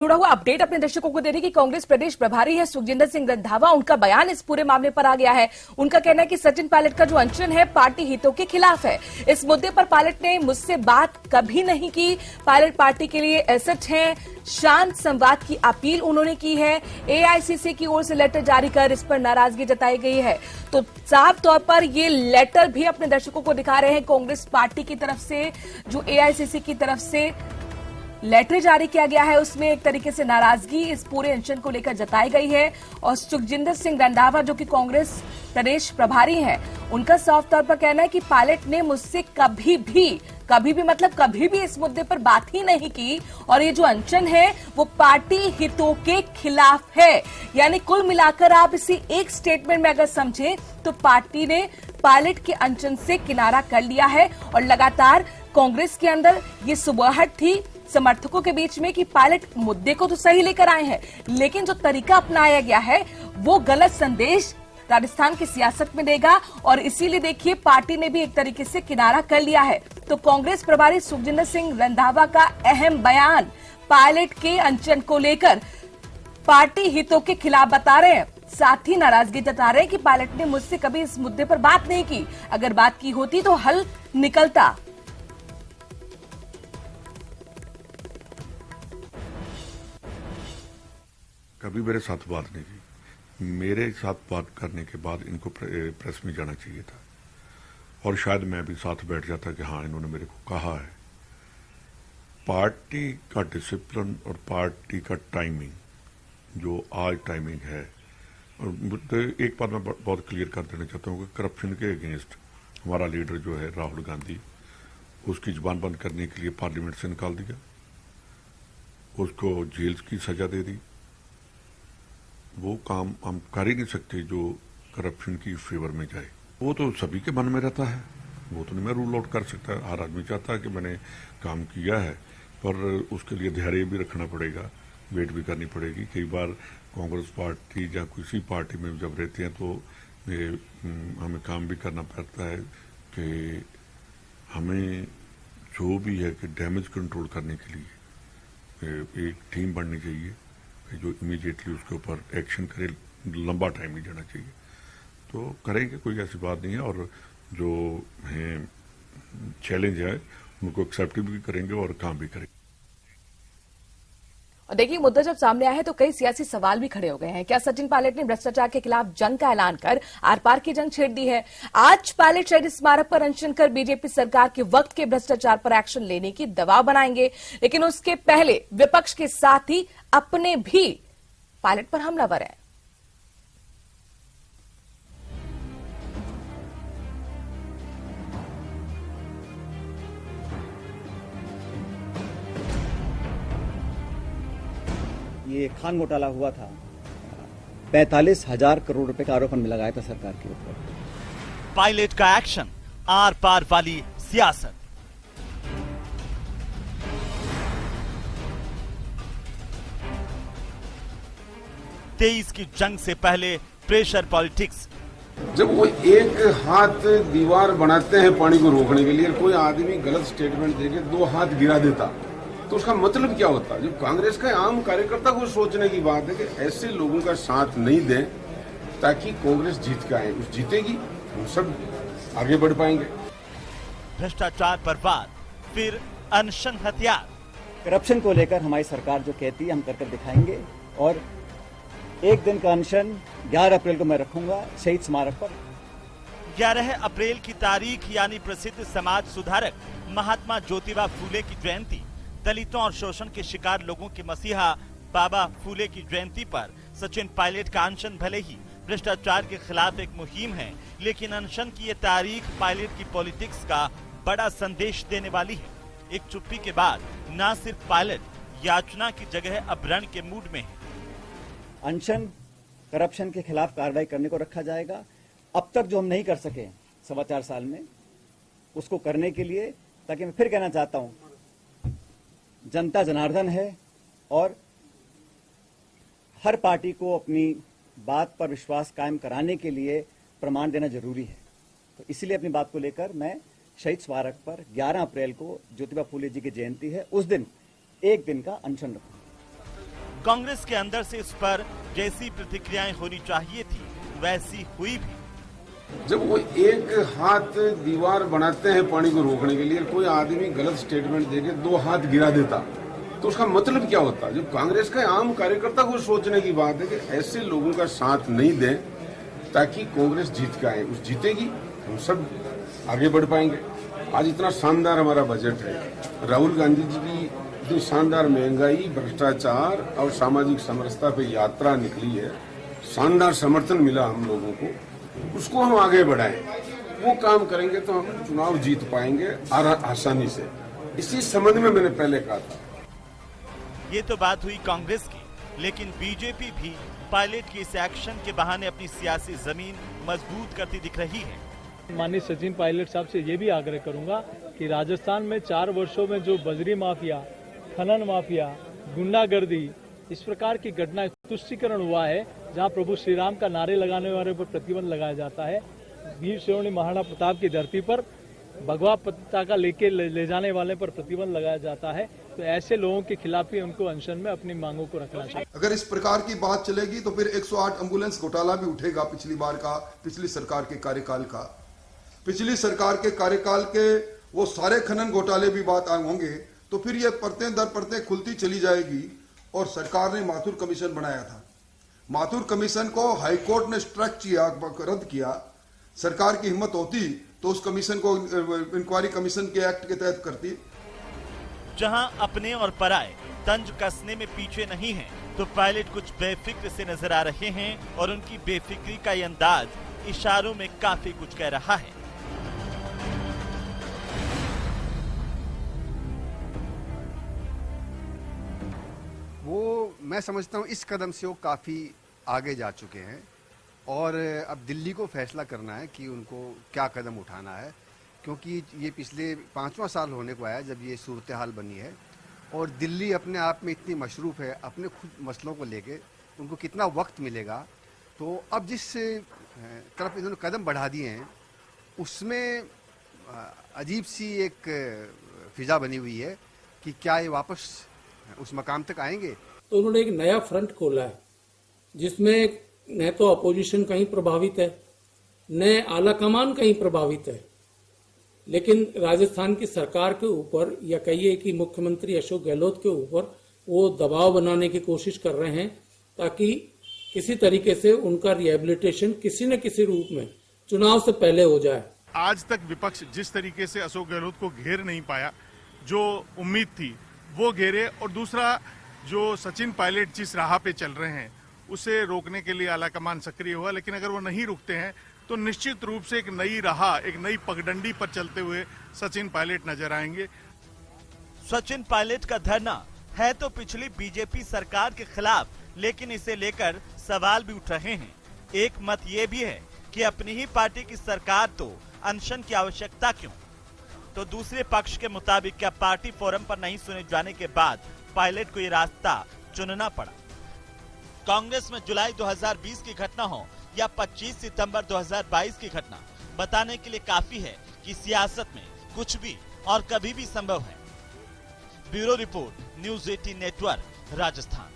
जुड़ा हुआ अपडेट अपने दर्शकों को दे रही कि कांग्रेस प्रदेश प्रभारी है सुखजिंदर सिंह रंधावा, उनका बयान इस पूरे मामले पर आ गया है। उनका कहना है कि सचिन पायलट का जो अनशन है पार्टी हितों के खिलाफ है। इस मुद्दे पर पायलट ने मुझसे बात कभी नहीं की। पायलट पार्टी के लिए एसेट हैं। शांत संवाद की अपील उन्होंने की है। एआईसीसी की ओर से लेटर जारी कर इस पर नाराजगी जताई गई है। तो साफ तौर पर ये लेटर भी अपने दर्शकों को दिखा रहे हैं कांग्रेस पार्टी की तरफ से, जो एआईसीसी की तरफ से लेटर जारी किया गया है उसमें एक तरीके से नाराजगी इस पूरे अनशन को लेकर जताई गई है। और सुखजिंदर सिंह रंधावा जो कि कांग्रेस प्रदेश प्रभारी हैं, उनका साफ तौर पर कहना है कि पायलट ने मुझसे कभी भी मतलब कभी भी इस मुद्दे पर बात ही नहीं की और ये जो अनशन है वो पार्टी हितों के खिलाफ है। यानी कुल मिलाकर आप इसी एक स्टेटमेंट में अगर समझें तो पार्टी ने पायलट के अनशन से किनारा कर लिया है। और लगातार कांग्रेस के अंदर ये सुबहट थी समर्थकों के बीच में कि पायलट मुद्दे को तो सही लेकर आए हैं, लेकिन जो तरीका अपनाया गया है वो गलत संदेश राजस्थान की सियासत में देगा। और इसीलिए देखिए पार्टी ने भी एक तरीके से किनारा कर लिया है। तो कांग्रेस प्रभारी सुखजिंदर सिंह रंधावा का अहम बयान पायलट के अनशन को लेकर पार्टी हितों के खिलाफ बता रहे हैं। साथ ही नाराजगी जता रहे हैं कि पायलट ने मुझसे कभी इस मुद्दे पर बात नहीं की, अगर बात की होती तो हल निकलता। कभी मेरे साथ बात नहीं की। मेरे साथ बात करने के बाद इनको प्रेस में जाना चाहिए था और शायद मैं भी साथ बैठ जाता कि हाँ इन्होंने मेरे को कहा है। पार्टी का डिसिप्लिन और पार्टी का टाइमिंग, जो आज टाइमिंग है, और एक बात मैं बहुत क्लियर कर देना चाहता हूँ कि करप्शन के अगेंस्ट हमारा लीडर जो है राहुल गांधी, उसकी जुबान बंद करने के लिए पार्लियामेंट से निकाल दिया, उसको जेल की सजा दे दी। वो काम हम कर ही नहीं सकते जो करप्शन की फेवर में जाए। वो तो सभी के मन में रहता है, वो तो नहीं मैं रूल आउट कर सकता। हर आदमी चाहता है कि मैंने काम किया है, पर उसके लिए धैर्य भी रखना पड़ेगा, वेट भी करनी पड़ेगी। कई बार कांग्रेस पार्टी या किसी पार्टी में जब रहते हैं तो हमें काम भी करना पड़ता है कि हमें जो भी है कि डैमेज कंट्रोल करने के लिए एक टीम बननी चाहिए जो इमीडिएटली उसके ऊपर एक्शन करे। लंबा टाइम नहीं जाना चाहिए, तो करेंगे, कोई ऐसी बात नहीं है। और जो है चैलेंज है उनको एक्सेप्ट भी करेंगे और काम भी करेंगे। और देखिए मुद्दा जब सामने आया है तो कई सियासी सवाल भी खड़े हो गए हैं। क्या सचिन पायलट ने भ्रष्टाचार के खिलाफ जंग का ऐलान कर आर पार की जंग छेड़ दी है? आज पायलट शहीद स्मारक पर अनशन कर बीजेपी सरकार के वक्त के भ्रष्टाचार पर एक्शन लेने की दबाव बनाएंगे, लेकिन उसके पहले विपक्ष के साथ ही अपने भी पायलट पर हमलावर है। ये खान घोटाला हुआ था, 45,000 करोड़ रुपए का आरोप हमने लगाया था सरकार के ऊपर। पायलट का एक्शन, आर पार वाली सियासत। तेईस की जंग से पहले प्रेशर पॉलिटिक्स। जब वो एक हाथ दीवार बनाते हैं पानी को रोकने के लिए, कोई आदमी गलत स्टेटमेंट देके 2 हाथ गिरा देता तो उसका मतलब क्या होता? जो कांग्रेस का आम कार्यकर्ता को सोचने की बात है कि ऐसे लोगों का साथ नहीं दें ताकि कांग्रेस जीत के आए। जीतेगी, हम सब आगे बढ़ पाएंगे। भ्रष्टाचार पर वार, फिर अनशन हथियार। करप्शन को लेकर हमारी सरकार जो कहती है हम कर दिखाएंगे। और एक दिन का अनशन 11 अप्रैल को मैं रखूंगा शहीद स्मारक पर। 11 अप्रैल की तारीख यानी प्रसिद्ध समाज सुधारक महात्मा ज्योतिबा फूले की जयंती, दलितों और शोषण के शिकार लोगों के मसीहा बाबा फूले की जयंती पर सचिन पायलट का अनशन भले ही भ्रष्टाचार के खिलाफ एक मुहिम है, लेकिन अनशन की ये तारीख पायलट की पॉलिटिक्स का बड़ा संदेश देने वाली है। एक चुप्पी के बाद न सिर्फ पायलट याचना की जगह अब रण के मूड में है। अनशन करप्शन के खिलाफ कार्रवाई करने को रखा जाएगा। अब तक जो हम नहीं कर सके 4.25 साल में, उसको करने के लिए, ताकि मैं फिर कहना चाहता हूं, जनता जनार्दन है और हर पार्टी को अपनी बात पर विश्वास कायम कराने के लिए प्रमाण देना जरूरी है। तो इसलिए अपनी बात को लेकर मैं शहीद स्मारक पर 11 अप्रैल को ज्योतिबा फूले जी की जयंती है, उस दिन एक दिन का अनशन रखूंगा। कांग्रेस के अंदर से इस पर जैसी प्रतिक्रियाएं होनी चाहिए थी वैसी हुई भी। जब वो एक हाथ दीवार बनाते हैं पानी को रोकने के लिए, कोई आदमी गलत स्टेटमेंट देके 2 हाथ गिरा देता तो उसका मतलब क्या होता? जब कांग्रेस का आम कार्यकर्ता को सोचने की बात है कि ऐसे लोगों का साथ नहीं दें ताकि कांग्रेस जीत के आए, उस जीतेगी हम सब आगे बढ़ पाएंगे। आज इतना शानदार हमारा बजट है, राहुल गांधी जी की इतनी शानदार महंगाई, भ्रष्टाचार और सामाजिक समरसता पे यात्रा निकली है, शानदार समर्थन मिला हम लोगों को, उसको हम आगे बढ़ाएं। वो काम करेंगे तो हम चुनाव जीत पाएंगे आसानी से। इसी संबंध में मैंने पहले कहा था। ये तो बात हुई कांग्रेस की, लेकिन बीजेपी भी पायलट के इस एक्शन के बहाने अपनी सियासी जमीन मजबूत करती दिख रही है। माननीय सचिन पायलट साहब से ये भी आग्रह करूंगा कि राजस्थान में 4 वर्षों में जो बजरी माफिया, खनन माफिया, गुंडागर्दी, इस प्रकार की घटना तुष्टीकरण हुआ है, जहां प्रभु श्री राम का नारे लगाने वाले पर प्रतिबंध लगाया जाता है, वीर शिरोमणि महाराणा प्रताप की धरती पर भगवा पताका लेके ले जाने वाले पर प्रतिबंध लगाया जाता है, तो ऐसे लोगों के खिलाफ ही उनको अनशन में अपनी मांगों को रखना चाहिए। अगर इस प्रकार की बात चलेगी तो फिर 108 एम्बुलेंस घोटाला भी उठेगा पिछली सरकार के कार्यकाल का। पिछली सरकार के कार्यकाल के वो सारे खनन घोटाले भी बात होंगे तो फिर ये परतें दर परतें खुलती चली जाएगी। और सरकार ने माथुर कमीशन बनाया था, माथुर कमीशन को हाईकोर्ट ने स्ट्राइक किया, रद्द किया। सरकार की हिम्मत होती तो उस कमीशन को इंक्वायरी कमीशन के एक्ट के तहत करती। जहां अपने और पराए तंज कसने में पीछे नहीं हैं, तो पायलट कुछ बेफिक्र से नजर आ रहे हैं और उनकी बेफिक्री का ये अंदाज इशारों में काफी कुछ कह रहा है। वो मैं समझता हूँ इस कदम से वो काफी आगे जा चुके हैं और अब दिल्ली को फैसला करना है कि उनको क्या कदम उठाना है, क्योंकि ये पिछले 5वां साल होने को आया जब ये सूरत हाल बनी है और दिल्ली अपने आप में इतनी मशरूफ है अपने खुद मसलों को लेके, उनको कितना वक्त मिलेगा। तो अब जिस तरफ इन्होंने कदम बढ़ा दिए हैं उसमें अजीब सी एक फिजा बनी हुई है कि क्या ये वापस उस मकाम तक आएंगे। तो उन्होंने एक नया फ्रंट खोला है जिसमें न तो अपोजिशन कहीं प्रभावित है, न आला कमान कहीं प्रभावित है, लेकिन राजस्थान की सरकार के ऊपर या कहिए कि मुख्यमंत्री अशोक गहलोत के ऊपर वो दबाव बनाने की कोशिश कर रहे हैं ताकि किसी तरीके से उनका रिहेबिलिटेशन किसी न किसी रूप में चुनाव से पहले हो जाए। आज तक विपक्ष जिस तरीके से अशोक गहलोत को घेर नहीं पाया, जो उम्मीद थी वो घेरे, और दूसरा जो सचिन पायलट जिस राह पे चल रहे हैं उसे रोकने के लिए आलाकमान सक्रिय हुआ, लेकिन अगर वो नहीं रुकते हैं तो निश्चित रूप से एक नई राह, एक नई पगडंडी पर चलते हुए सचिन पायलट नजर आएंगे। सचिन पायलट का धरना है तो पिछली बीजेपी सरकार के खिलाफ, लेकिन इसे लेकर सवाल भी उठ रहे हैं। एक मत ये भी है कि अपनी ही पार्टी की सरकार तो अनशन की आवश्यकता क्यों, तो दूसरे पक्ष के मुताबिक क्या पार्टी फोरम पर नहीं सुने जाने के बाद पायलट को ये रास्ता चुनना पड़ा। कांग्रेस में जुलाई 2020 की घटना हो या 25 सितंबर 2022 की घटना, बताने के लिए काफी है कि सियासत में कुछ भी और कभी भी संभव है। Bureau report, news 18 network, Rajasthan.